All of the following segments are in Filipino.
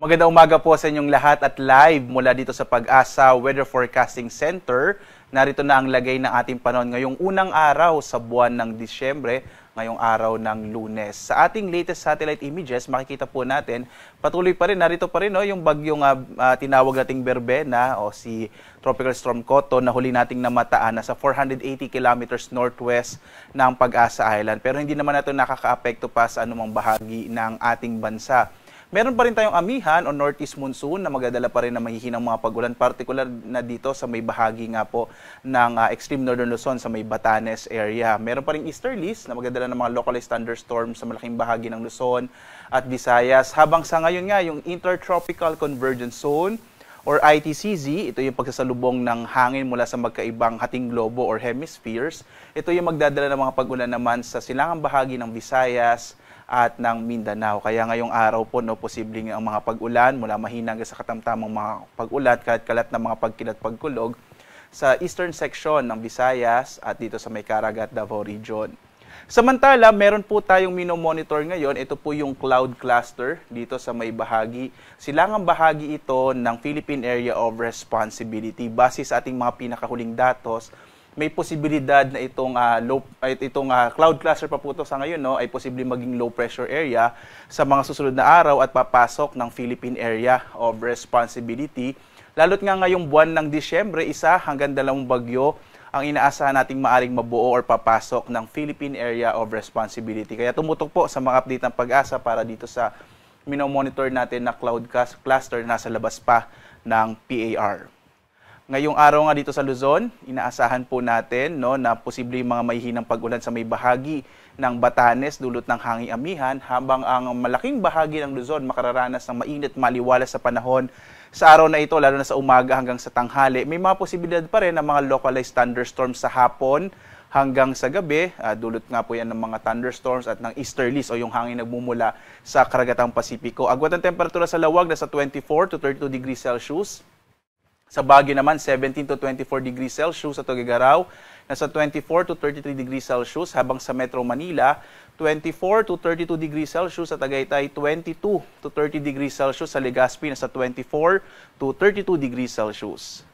Magandang umaga po sa inyong lahat at live mula dito sa Pag-asa Weather Forecasting Center. Narito na ang lagay ng ating panahon ngayong unang araw sa buwan ng Disyembre, ngayong araw ng Lunes. Sa ating latest satellite images, makikita po natin, patuloy pa rin, narito pa rin yung bagyong tinawag nating Berbena o si Tropical Storm Koto na huli nating namataan na sa 480 kilometers northwest ng Pag-asa Island. Pero hindi naman natin nakaka-apekto pa sa anumang bahagi ng ating bansa. Meron pa rin tayong amihan o northeast monsoon na magdadala pa rin na mahihinang mga pag-ulan, particular na dito sa may bahagi nga po ng extreme northern Luzon sa may Batanes area. Meron pa rin easterlies na magdadala ng mga localized thunderstorms sa malaking bahagi ng Luzon at Visayas. Habang sa ngayon nga, yung Intertropical Convergence Zone or ITCZ, ito yung pagsasalubong ng hangin mula sa magkaibang hating globo or hemispheres. Ito yung magdadala ng mga pag-ulan naman sa silangang bahagi ng Visayas at ng Mindanao. Kaya ngayong araw po, posibleng ang mga pag-ulan mula mahina hanggang sa katamtamang mga pag-ulan, kalat-kalat na mga pagkilat-pagkulog sa eastern section ng Visayas at dito sa may Caraga at Davao Region. Samantala, meron po tayong minomonitor ngayon. Ito po yung cloud cluster dito sa may bahagi. Silangang bahagi ito ng Philippine Area of Responsibility. Base sa ating mga pinakahuling datos, may posibilidad na itong cloud cluster pa po ito sa ngayon ay posibleng maging low pressure area sa mga susunod na araw at papasok ng Philippine Area of Responsibility. Lalo't nga ngayong buwan ng Disyembre, 1 hanggang 2 bagyo ang inaasahan nating maaring mabuo or papasok ng Philippine Area of Responsibility. Kaya tumutok po sa mga update ng Pag-asa para dito sa minomonitor natin na cloud cluster na nasa labas pa ng PAR. Ngayong araw nga dito sa Luzon, inaasahan po natin na posibleng mga mahihinang pag-ulan sa may bahagi ng Batanes dulot ng hanging amihan, habang ang malaking bahagi ng Luzon makararanas ng mainit maliwalas sa panahon. Sa araw na ito, lalo na sa umaga hanggang sa tanghali, may mga posibilidad pa rin ng mga localized thunderstorms sa hapon hanggang sa gabi. Dulot nga po yan ng mga thunderstorms at ng easterlies o yung hangin nagmumula sa karagatang Pasipiko. Agwat ng temperatura sa lawag nasa 24 to 32 degrees Celsius. Sa Baguio naman, 17 to 24 degrees Celsius. Sa Tuguegarao, nasa 24 to 33 degrees Celsius. Habang sa Metro Manila, 24 to 32 degrees Celsius. Sa Tagaytay, 22 to 30 degrees Celsius. Sa Legazpi, nasa 24 to 32 degrees Celsius.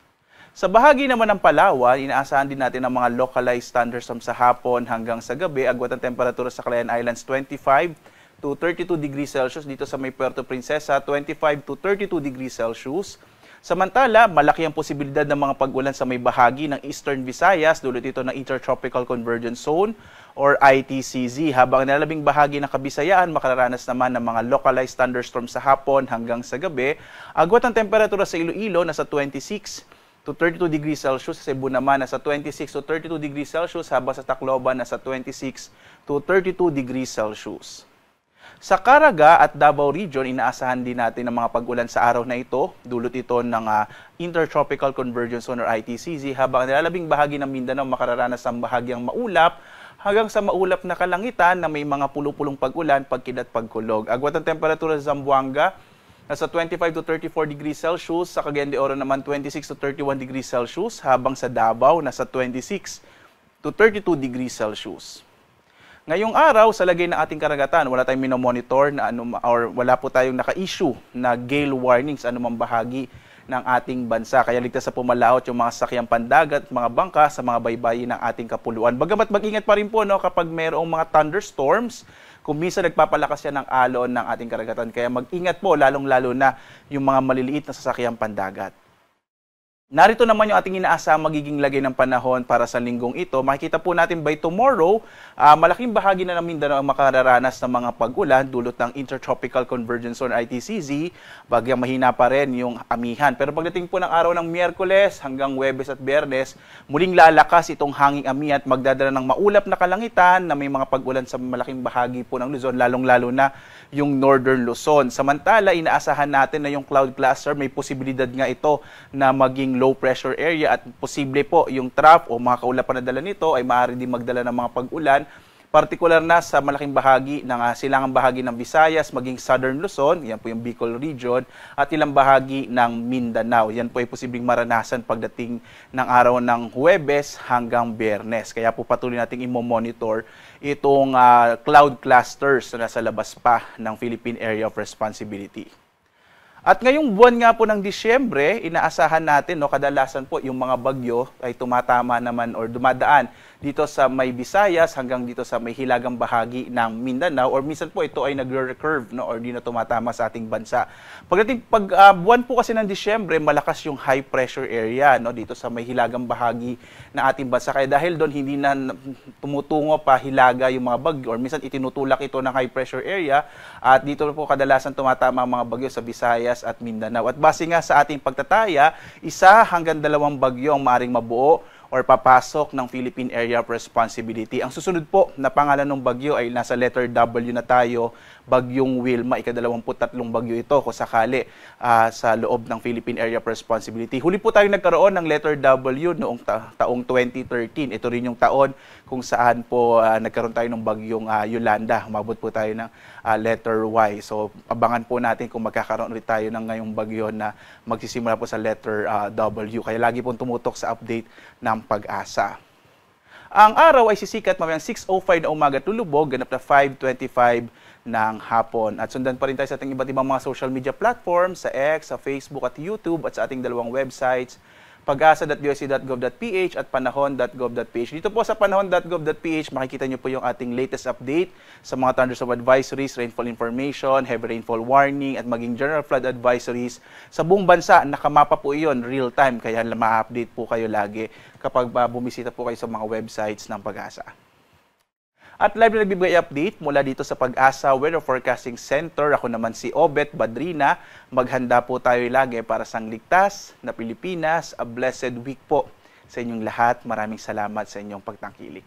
Sa bahagi naman ng Palawan, inaasahan din natin ang mga localized thunderstorms sa hapon hanggang sa gabi. Agwat ang temperatura sa Calayan Islands, 25 to 32 degrees Celsius. Dito sa may Puerto Princesa, 25 to 32 degrees Celsius. Samantala, malaki ang posibilidad ng mga pag-ulan sa may bahagi ng Eastern Visayas dulot ito ng Intertropical Convergence Zone or ITCZ. Habang nalalabing bahagi ng Kabisayaan, makararanas naman ng mga localized thunderstorms sa hapon hanggang sa gabi. Agwat ang temperatura sa Iloilo, nasa 26 to 32 degrees Celsius. Sa Cebu naman, nasa 26 to 32 degrees Celsius. Habang sa Tacloban, nasa 26 to 32 degrees Celsius. Sa Caraga at Davao Region, inaasahan din natin ang mga pag-ulan sa araw na ito. Dulot ito ng Intertropical Convergence Zone or ITCZ. Habang nalalabing bahagi ng Mindanao, makararanas ng bahagyang maulap hanggang sa maulap na kalangitan na may mga pulupulong pag-ulan, pagkilat, pagkulog. Agwat ang temperatura sa Zamboanga, nasa 25 to 34 degrees Celsius. Sa Cagayan de Oro naman, 26 to 31 degrees Celsius. Habang sa Davao, nasa 26 to 32 degrees Celsius. Ngayong araw, sa lagay ng ating karagatan, wala tayong minomonitor na or wala po tayong naka-issue na gale warnings anumang bahagi ng ating bansa. Kaya ligtas sa pumalaot yung mga sasakyang pandagat, mga bangka sa mga baybayin ng ating kapuluan. Bagamat mag-ingat pa rin po kapag mayroong mga thunderstorms, kung minsan nagpapalakas yan ng alon ng ating karagatan. Kaya mag-ingat po, lalong-lalo na yung mga maliliit na sasakyang pandagat. Narito naman yung ating inaasahang magiging lagay ng panahon para sa linggong ito. Makikita po natin by tomorrow, malaking bahagi na ng Mindanao ang makararanas ng mga pag-ulan dulot ng Intertropical Convergence Zone ITCZ. Bagyang mahina pa rin yung amihan. Pero pagdating po ng araw ng Miyerkules hanggang Huwebes at Biyernes, muling lalakas itong hanging amihan at magdadala ng maulap na kalangitan na may mga pag-ulan sa malaking bahagi po ng Luzon, lalong-lalo na yung Northern Luzon. Samantala, inaasahan natin na yung cloud cluster, may posibilidad nga ito na maging low pressure area at posible po yung trough o mga kaulapan na dala nito ay maaari din magdala ng mga pag-ulan, partikular na sa malaking bahagi ng silangang bahagi ng Visayas, maging Southern Luzon, yan po yung Bicol region, at ilang bahagi ng Mindanao. Yan po ay posibleng maranasan pagdating ng araw ng Huwebes hanggang Biyernes. Kaya po patuloy nating i-monitor itong cloud clusters na nasa labas pa ng Philippine Area of Responsibility. At ngayong buwan nga po ng Disyembre, inaasahan natin, no, kadalasan po yung mga bagyo ay tumatama naman or dumadaan dito sa may Visayas hanggang dito sa may hilagang bahagi ng Mindanao, or minsan po ito ay nagre-recurve, no, or di na tumatama sa ating bansa. Buwan po kasi ng Disyembre, malakas yung high pressure area, no, dito sa may hilagang bahagi ng ating bansa. Kaya dahil doon hindi na tumutungo pa hilaga yung mga bagyo, or minsan itinutulak ito ng high pressure area, at dito po kadalasan tumatama ang mga bagyo sa Visayas at Mindanao. At base nga sa ating pagtataya, 1 hanggang 2 bagyo ang maaring mabuo or papasok ng Philippine Area of Responsibility. Ang susunod po na pangalan ng bagyo ay nasa letter W na tayo, Bagyong Wilma, ika-23 bagyo ito kung sakali sa loob ng Philippine Area of Responsibility. Huli po tayo nagkaroon ng letter W noong taong 2013. Ito rin yung taon kung saan po nagkaroon tayo ng bagyong Yolanda. Umabot po tayo ng letter Y. So abangan po natin kung magkakaroon ulit tayo ng ngayong bagyo na magsisimula po sa letter W. Kaya lagi pong tumutok sa update ng Pag-asa. Ang araw ay sisikat mamayang 6:05 na umaga tulubog, ganap na 5:25 ng hapon. At sundan pa rin tayo sa ating iba't ibang mga social media platforms, sa X, sa Facebook at YouTube, at sa ating dalawang websites, pag-asa.doc.gov.ph at panahon.gov.ph. Dito po sa panahon.gov.ph, makikita nyo po yung ating latest update sa mga thunderstorm advisories, rainfall information, heavy rainfall warning, at maging general flood advisories. Sa buong bansa, nakamapa po iyon real time, kaya ma-update po kayo lagi kapag bumisita po kayo sa mga websites ng Pag-asa. At live na nagbibigay update mula dito sa Pag-asa Weather Forecasting Center. Ako naman si Obet Badrina. Maghanda po tayo lagi para sa ligtas na Pilipinas. A blessed week po sa inyong lahat. Maraming salamat sa inyong pagtangkilik.